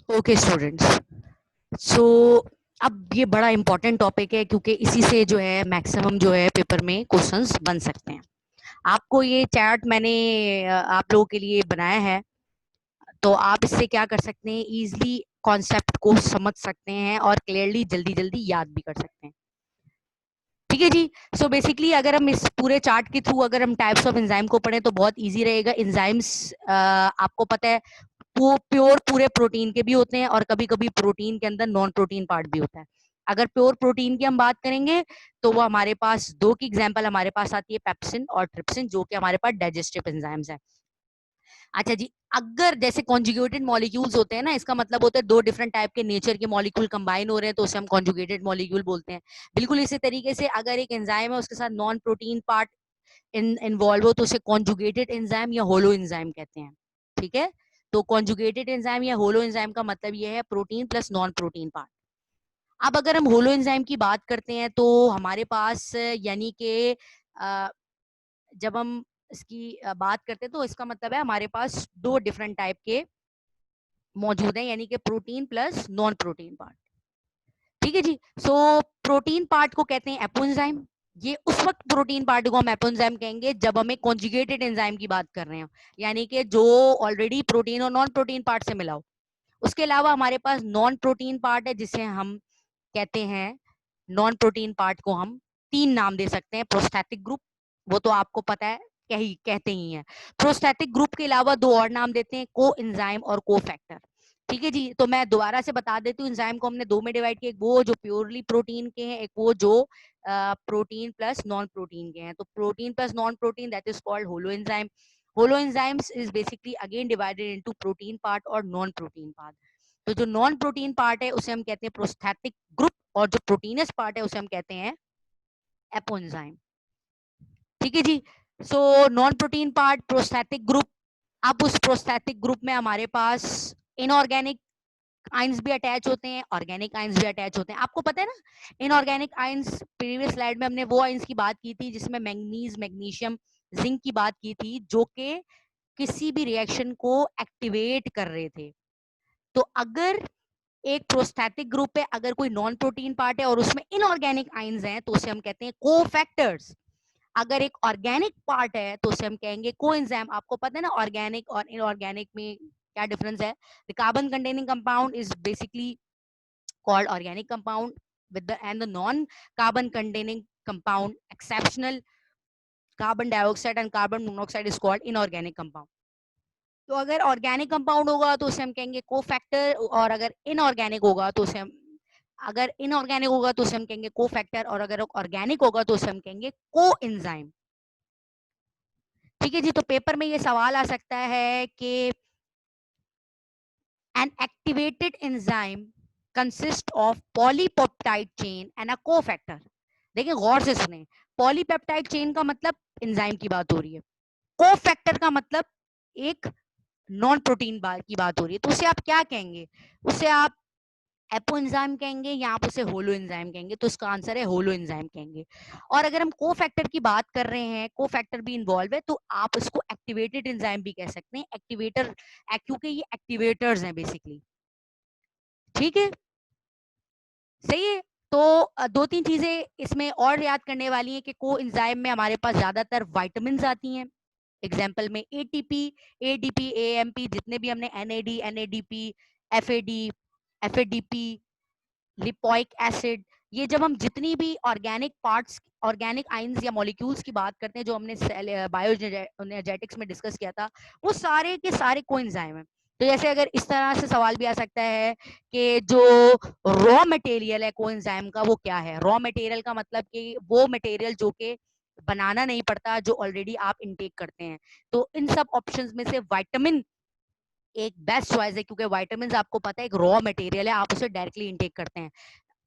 Okay students, सो अब ये बड़ा इंपॉर्टेंट टॉपिक है क्योंकि इसी से जो है मैक्सिमम जो है पेपर में क्वेश्चंस बन सकते हैं। आपको ये चार्ट मैंने आप लोगों के लिए बनाया है, तो आप इससे क्या कर सकते हैं, इजीली कॉन्सेप्ट को समझ सकते हैं और क्लियरली जल्दी जल्दी याद भी कर सकते हैं। ठीक है जी। सो बेसिकली अगर हम इस पूरे चार्ट के थ्रू अगर हम टाइप्स ऑफ एंजाइम को पढ़ें तो बहुत इजी रहेगा। एंजाइम्स आपको पता है वो प्योर पूरे प्रोटीन के भी होते हैं और कभी कभी प्रोटीन के अंदर नॉन प्रोटीन पार्ट भी होता है। अगर प्योर प्रोटीन की हम बात करेंगे तो वो हमारे पास दो की एग्जांपल हमारे पास आती है, पेप्सिन और ट्रिप्सिन, जो कि हमारे पास डाइजेस्टिव एंजाइम्स है। अच्छा जी, अगर जैसे कॉन्जुगेटेड मॉलिक्यूल्स होते हैं ना, इसका मतलब होता है दो डिफरेंट टाइप के नेचर के मॉलिक्यूल कंबाइन हो रहे हैं तो उसे हम कॉन्जुगेटेड मॉलिक्यूल बोलते हैं। बिल्कुल इसी तरीके से अगर एक एंजाइम है उसके साथ नॉन प्रोटीन पार्ट इन्वॉल्व हो तो उसे कॉन्जुगेटेड एंजाइम या होलो एंजाइम कहते हैं। ठीक है, तो कॉन्जुगेटेड एंजाइम या होलो एंजाइम का मतलब यह है protein plus non protein part. अब अगर हम होलो एंजाइम की बात करते हैं तो हमारे पास यानी कि जब हम इसकी बात करते हैं तो इसका मतलब है हमारे पास दो डिफरेंट टाइप के मौजूद हैं, यानी कि protein plus non protein part. ठीक है जी। सो प्रोटीन पार्ट को कहते हैं एपोएंजाइम। ये उस वक्त प्रोटीन पार्ट को हम एपोएंजाइम कहेंगे जब हमें कॉन्जुगेटेड एंजाइम की बात कर रहे हो, यानी कि जो ऑलरेडी प्रोटीन और नॉन प्रोटीन पार्ट से मिला हो। उसके अलावा हमारे पास नॉन प्रोटीन पार्ट है जिसे हम कहते हैं, नॉन प्रोटीन पार्ट को हम तीन नाम दे सकते हैं। प्रोस्थेटिक ग्रुप, वो तो आपको पता है, कहते ही हैं। प्रोस्थेटिक ग्रुप के अलावा दो और नाम देते हैं, को एंजाइम और को फैक्टर। ठीक है जी, तो मैं दोबारा से बता देती हूँ। एंजाइम को हमने दो में डिवाइड किया, एक वो जो प्योरली प्रोटीन के हैं, एक वो जो प्रोटीन प्लस नॉन प्रोटीन के हैं। तो protein plus non protein, that is called holo enzyme. Holo enzymes is basically again divided into protein part और नॉन प्रोटीन पार्ट। तो जो नॉन प्रोटीन पार्ट है उसे हम कहते हैं प्रोस्थेटिक ग्रुप, और जो प्रोटीनस पार्ट है उसे हम कहते हैं एपोएंजाइम। ठीक है जी। So non protein part, prosthetic group. अब उस प्रोस्थेटिक ग्रुप में हमारे पास इनऑर्गेनिक आइंस भी अटैच होते हैं, ऑर्गेनिक आइंस भी अटैच होते हैं। आपको पता है ना, इनऑर्गेनिक आइंस, प्रीवियस स्लाइड में हमने वो आइंस की बात की थी जिसमें मैंगनीज, मैग्नीशियम, जिंक की बात की थी, जो कि किसी भी रिएक्शन को एक्टिवेट कर रहे थे। तो अगर एक प्रोस्थेटिक ग्रुप है, अगर कोई नॉन प्रोटीन पार्ट है और उसमें इनऑर्गेनिक आइंस हैं तो उसे हम कहते हैं कोफैक्टर्स। अगर एक ऑर्गेनिक पार्ट है तो उसे हम कहेंगे कोएंजाइम। आपको पता है ना ऑर्गेनिक और इनऑर्गेनिक में क्या डिफरेंस है। The carbon containing compound is basically called organic compound with the and the non carbon containing compound, exceptional carbon dioxide and carbon monoxide, is called inorganic compound. तो अगर ऑर्गेनिक कंपाउंड होगा तो उसे हम कहेंगे कोफैक्टर, और अगर इनऑर्गेनिक होगा तो उसे हम अगर इनऑर्गेनिक होगा तो उसे हम कहेंगे कोफैक्टर, और अगर ऑर्गेनिक होगा तो उसे हम कहेंगे कोएंजाइम। ठीक है जी। तो पेपर में ये सवाल आ सकता है कि an activated enzyme consist of polypeptide chain and a cofactor. देखिए गौर से सुने, पॉलीपेप्टाइड चेन का मतलब एंजाइम की बात हो रही है, कोफैक्टर का मतलब एक नॉन प्रोटीन की बात हो रही है। तो उसे आप क्या कहेंगे, उसे आप एपो एंजाइम कहेंगे या आप उसे होलो एंजाइम कहेंगे। तो इसका आंसर है होलो एंजाइम कहेंगे। और अगर हम को फैक्टर की बात कर रहे हैं, को फैक्टर भी इन्वॉल्व है, तो आप इसको एक्टिवेटेड एंजाइम भी कह सकते हैं। एक्टिवेटर, क्योंकि ये एक्टिवेटर्स हैं बेसिकली। ठीक है, सही है। तो दो तीन चीजें इसमें और याद करने वाली हैं कि को एंजाइम में हमारे पास ज्यादातर वाइटामिन आती हैं। एग्जाम्पल में एटीपी, एडीपी, एएमपी, जितने भी हमने NAD, NADP, FAD, FADP, lipoic acid, ये जब हम जितनी भी ऑर्गेनिक पार्ट्स, ऑर्गेनिक आइंस या मॉलिक्यूल्स की बात करते हैं जो हमने बायोएनर्जेटिक्स में डिस्कस किया था, वो सारे के सारे कोएंजाइम हैं। तो जैसे अगर इस तरह से सवाल भी आ सकता है कि जो रॉ मटेरियल है कोएंजाइम का वो क्या है। रॉ मटेरियल का मतलब कि वो मटेरियल जो कि बनाना नहीं पड़ता, जो ऑलरेडी आप इनटेक करते हैं। तो इन सब ऑप्शंस में से विटामिन एक बेस्ट चॉइस है, क्योंकि विटामिन आपको पता है एक रॉ मटेरियल है, आप उसे डायरेक्टली इनटेक करते हैं।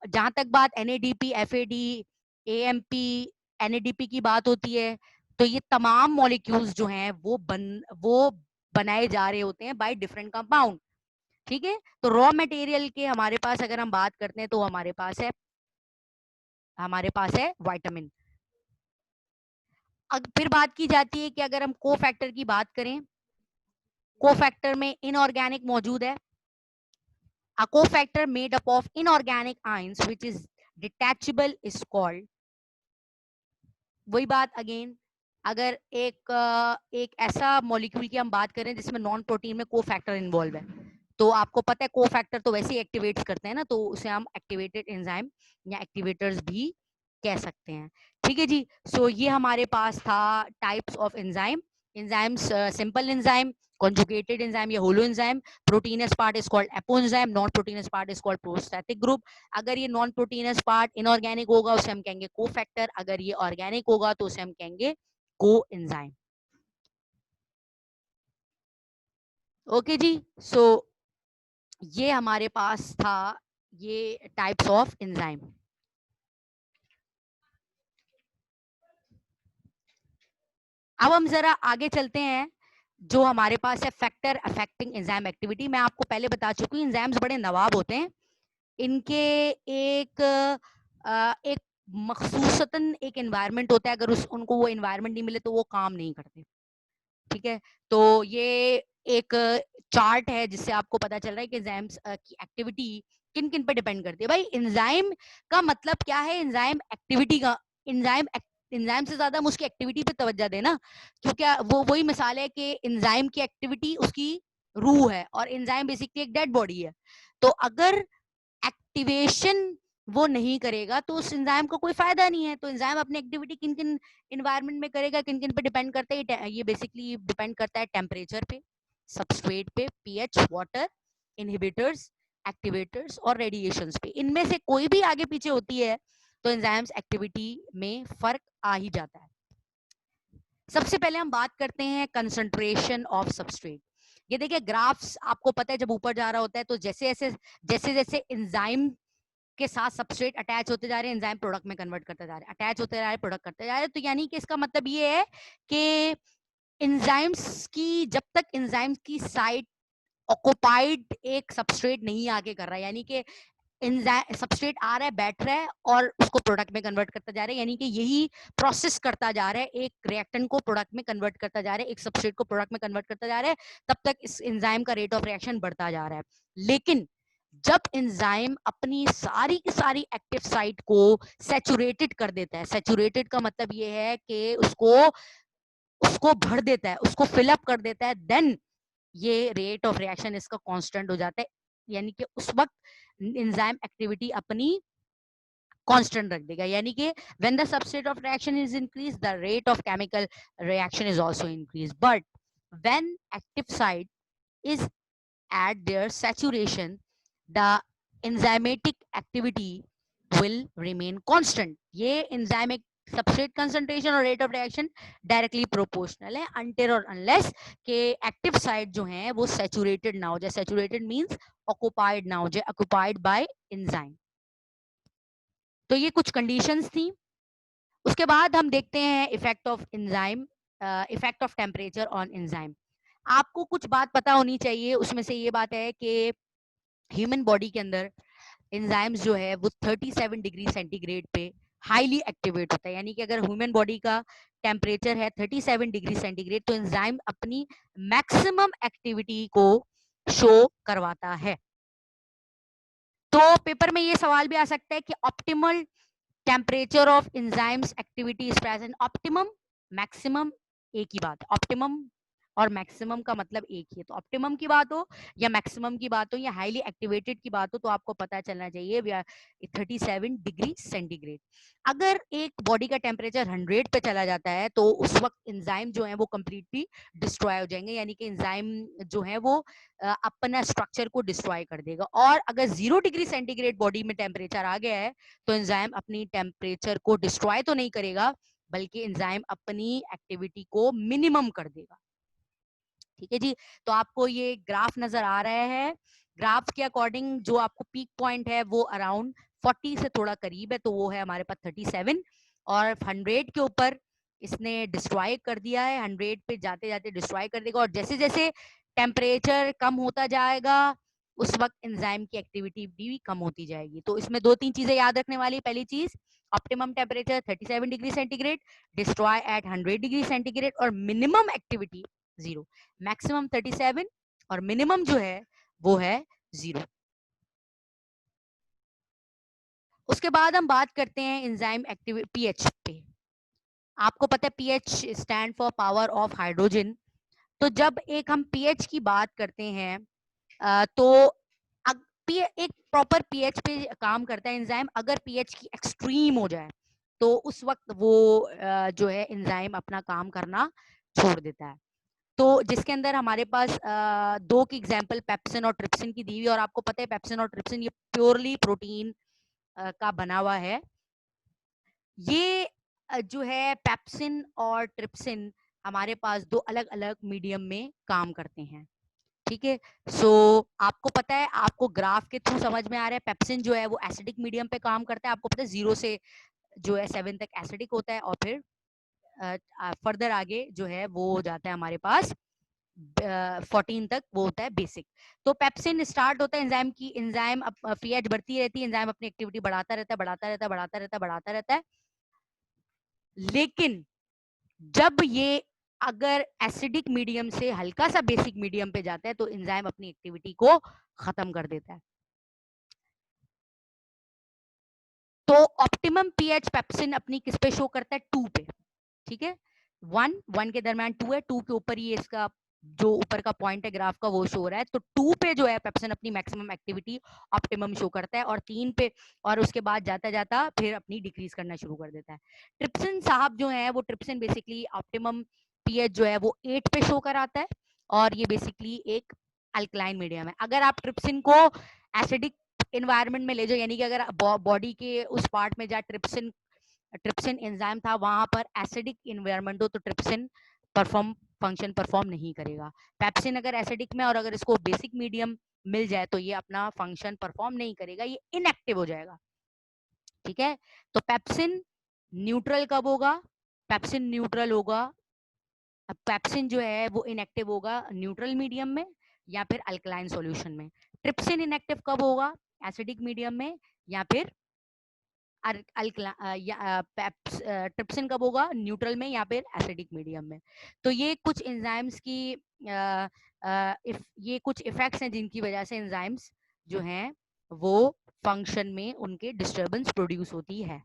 जहां तक बात एनएडीपी, एफएडी, एएमपी, एनएडीपी की बात होती है, तो ये तमाम मॉलिक्यूल्स जो हैं वो बनाए जा रहे होते हैं बाय डिफरेंट कंपाउंड। ठीक है, तो रॉ मटेरियल के हमारे पास अगर हम बात करते हैं तो हमारे पास है विटामिन। फिर बात की जाती है कि अगर हम को फैक्टर की बात करें, को फैक्टर में इनऑर्गेनिक मौजूद है, A cofactor made up of inorganic ions which is detachable is called, वही बात अगेन, अगर एक ऐसा मॉलिक्यूल की हम बात करें जिसमें नॉन प्रोटीन में कोफैक्टर इन्वॉल्व है, तो आपको पता है कोफैक्टर तो वैसे ही एक्टिवेट करते हैं ना, तो उसे हम एक्टिवेटेड एंजाइम या एक्टिवेटर्स भी कह सकते हैं। ठीक है जी। सो ये हमारे पास था types of enzyme. Enzymes, simple enzyme, conjugated enzyme या holo enzyme, proteins part is called apoenzyme, non proteins part is called prostatic group. अगर ये नॉन प्रोटीनस पार्ट इनऑर्गेनिक होगा उसे हम कहेंगे कोफैक्टर, अगर ये ऑर्गेनिक होगा तो उसे हम कहेंगे कोएंजाइम। ओके जी। सो ये हमारे पास था ये टाइप्स ऑफ एंजाइम। अब हम जरा आगे चलते हैं, जो हमारे पास है फैक्टर अफेक्टिंग एंजाइम एक्टिविटी। मैं आपको पहले बता चुकी हूँ एंजाइम्स बड़े नवाब होते हैं, इनके एक मखसूसतन एक एनवायरनमेंट होता है, अगर उनको वो एनवायरनमेंट नहीं मिले तो वो काम नहीं करते। ठीक है, तो ये एक चार्ट है जिससे आपको पता चल रहा है कि एंजाइम्स की एक्टिविटी किन किन पे डिपेंड करती है। भाई एंजाइम का मतलब क्या है, एंजाइम एक्टिविटी का, एंजाइम एंजाइम से ज्यादा हम उसकी एक्टिविटी पे तवज्जो देना, क्योंकि वो वही मिसाल है कि एंजाइम की एक्टिविटी उसकी रूह है और एंजाइम बेसिकली एक डेड बॉडी है। तो अगर एक्टिवेशन वो नहीं करेगा तो उस एंजाइम का कोई फायदा नहीं है। तो एंजाइम अपनी एक्टिविटी किन किन इन्वायरमेंट में करेगा, किन किन पे डिपेंड करता है, ये बेसिकली डिपेंड करता है टेम्परेचर पे, सबस्ट्रेट पे, पीएच, वाटर, इनहिबिटर्स, एक्टिवेटर्स और रेडिएशंस पे। इनमें से कोई भी आगे पीछे होती है तो एंजाइम्स एक्टिविटी में फर्क आ ही जाता है। सबसे पहले हम बात करते हैं कंसंट्रेशन ऑफ सबस्ट्रेट। ये देखिए ग्राफ्स, आपको पता है जब ऊपर जा रहा होता है तो जैसे जैसे एंजाइम के साथ सबस्ट्रेट अटैच होते जा रहे हैं, एंजाइम प्रोडक्ट में कन्वर्ट करते जा रहे हैं, अटैच होते जा रहे हैं, प्रोडक्ट करते जा रहे हैं। तो यानी कि इसका मतलब ये है कि एंजाइम्स की, जब तक एंजाइम्स की साइट ऑक्युपाइड एक सबस्ट्रेट नहीं आके कर रहा है, यानी कि सबस्ट्रेट आ रहा है, बैठ रहा है और उसको प्रोडक्ट में कन्वर्ट करता जा रहा है, यानी कि यही प्रोसेस करता जा रहा है, एक रिएक्टेंट को प्रोडक्ट में कन्वर्ट करता जा रहा है, एक सबस्ट्रेट को प्रोडक्ट में कन्वर्ट करता जा रहा है, तब तक इस एंजाइम का रेट ऑफ रिएक्शन बढ़ता जा रहा है। लेकिन जब एंजाइम अपनी सारी की सारी एक्टिव साइट को सैचुरेटेड कर देता है, सैचुरेटेड का मतलब ये है कि उसको उसको भर देता है, उसको फिलअप कर देता है, देन ये रेट ऑफ रिएक्शन इसका कांस्टेंट हो जाता है, यानी कि उस वक्त एंजाइम एक्टिविटी अपनी कांस्टेंट रख देगा, यानी कि when the substrate of reaction is increase the rate of chemical reaction is also increase, but when active site is at their saturation, the enzymatic activity will remain constant. ये enzymic substrate concentration और rate of reaction directly proportional है until और unless के active site जो है वो saturated ना हो जाए। Saturated means occupied ना हो जाए, occupied by enzyme। तो ये कुछ conditions थी। उसके बाद हम देखते हैं effect of enzyme, effect of temperature on enzyme. आपको कुछ बात पता होनी चाहिए, उसमें से ये बात है कि ह्यूमन बॉडी के अंदर एंजाइम्स जो है वो 37 डिग्री सेंटीग्रेड पे हाईली एक्टिवेट होता है, यानी कि अगर ह्यूमन बॉडी का टेम्परेचर है 37 डिग्री सेंटीग्रेड तो एंजाइम अपनी मैक्सिमम एक्टिविटी को शो करवाता है। तो पेपर में ये सवाल भी आ सकता है कि optimal temperature of enzymes activity is present. Optimum, maximum एक ही बात है, ऑप्टिमम और मैक्सिमम का मतलब एक ही है। तो ऑप्टिमम की बात हो या मैक्सिमम की बात हो या हाईली एक्टिवेटेड की बात हो तो आपको पता चलना चाहिए 37 डिग्री सेंटीग्रेड। अगर एक बॉडी का टेम्परेचर 100 पे चला जाता है तो उस वक्त एंजाइम जो है वो कंप्लीटली डिस्ट्रॉय हो जाएंगे, यानी कि एंजाइम जो है वो अपना स्ट्रक्चर को डिस्ट्रॉय कर देगा। और अगर 0 डिग्री सेंटीग्रेड बॉडी में टेम्परेचर आ गया है तो एंजाइम अपनी टेम्परेचर को डिस्ट्रॉय तो नहीं करेगा बल्कि एंजाइम अपनी एक्टिविटी को मिनिमम कर देगा। ठीक है जी। तो आपको ये ग्राफ नजर आ रहा है, ग्राफ के अकॉर्डिंग जो आपको पीक पॉइंट है वो अराउंड 40 से थोड़ा करीब है, तो वो है हमारे पास 37 और 100 के ऊपर इसने डिस्ट्रॉय कर दिया है, 100 पे जाते जाते डिस्ट्रॉय कर देगा और जैसे जैसे टेम्परेचर कम होता जाएगा उस वक्त एंजाइम की एक्टिविटी भी कम होती जाएगी। तो इसमें दो तीन चीजें याद रखने वाली। पहली चीज, optimum temperature 37 degree centigrade, destroy at 100 degree centigrade और मिनिमम एक्टिविटी 0। मैक्सिमम 37 और मिनिमम जो है वो है 0। उसके बाद हम बात करते हैं एंजाइम एक्टिव पीएच पे। आपको पता है pH stand for power of hydrogen. तो जब एक हम पीएच की बात करते हैं तो एक प्रॉपर पीएच पे काम करता है एंजाइम। अगर पीएच की एक्सट्रीम हो जाए तो उस वक्त वो जो है एंजाइम अपना काम करना छोड़ देता है। तो जिसके अंदर हमारे पास दो की एग्जांपल पेप्सिन और ट्रिप्सिन की दी हुई, और आपको पता है पेप्सिन और ट्रिप्सिन ये प्योरली प्रोटीन का बना हुआ है। ये जो है पेप्सिन और ट्रिप्सिन हमारे पास दो अलग अलग मीडियम में काम करते हैं। ठीक है, सो आपको पता है, आपको ग्राफ के थ्रू समझ में आ रहा है, पेप्सिन जो है वो एसिडिक मीडियम पे काम करता है। आपको पता है 0 से जो है 7 तक एसिडिक होता है, और फिर फर्दर आगे जो है वो हो जाता है हमारे पास 14 तक वो होता है बेसिक। तो पेप्सिन स्टार्ट होता है एंजाइम की, एंजाइम पीएच बढ़ती रहती है, एंजाइम अपनी एक्टिविटी बढ़ाता रहता है, बढ़ाता रहता है, बढ़ाता रहता है, बढ़ाता रहता है। लेकिन जब ये अगर एसिडिक मीडियम से हल्का सा बेसिक मीडियम पे जाता है तो एंजाइम अपनी एक्टिविटी को खत्म कर देता है। तो ऑप्टिमम पीएच पेप्सिन अपनी किस पे शो करता है? 2 पे। ठीक है, 1 के दरमियान 2 है, 2 के ऊपर ये इसका जो ऊपर का पॉइंट है ग्राफ का वो शो हो रहा है। तो 2 पे जो है पेप्सिन अपनी मैक्सिमम एक्टिविटी ऑप्टिमम शो करता है, और 3 पे, और उसके बाद जाता जाता फिर अपनी डिक्रीज करना शुरू कर देता है। ट्रिप्सिन साहब जो है वो ट्रिप्सिन बेसिकली ऑप्टिमम पीएच जो है वो 8 पे शो कराता है, और ये बेसिकली एक अल्कलाइन मीडियम है। अगर आप ट्रिप्सिन को एसिडिक इन्वायरमेंट में ले जाओ, यानी कि अगर बॉडी के उस पार्ट में जहाँ ट्रिप्सिन एंजाइम था वहां पर एसिडिक इन्वायरमेंट हो, तो ट्रिप्सिन फंक्शन परफॉर्म नहीं करेगा। पेप्सिन अगर एसिडिक में और अगर इसको बेसिक मीडियम मिल जाए तो ये अपना फंक्शन परफॉर्म नहीं करेगा, ये इनएक्टिव हो जाएगा। ठीक है, तो पेप्सिन न्यूट्रल कब होगा? पेप्सिन न्यूट्रल होगा, पेप्सिन जो है वो इनएक्टिव होगा न्यूट्रल मीडियम में या फिर अल्कलाइन सॉल्यूशन में। ट्रिप्सिन इनएक्टिव कब होगा? एसिडिक मीडियम में या फिर ट्रिप्सिन कब होगा? न्यूट्रल में या फिर एसिडिक मीडियम में। तो ये कुछ एंजाइम्स की ये कुछ इफेक्ट्स हैं जिनकी वजह से एंजाइम्स जो हैं वो फंक्शन में उनके डिस्टरबेंस प्रोड्यूस होती है।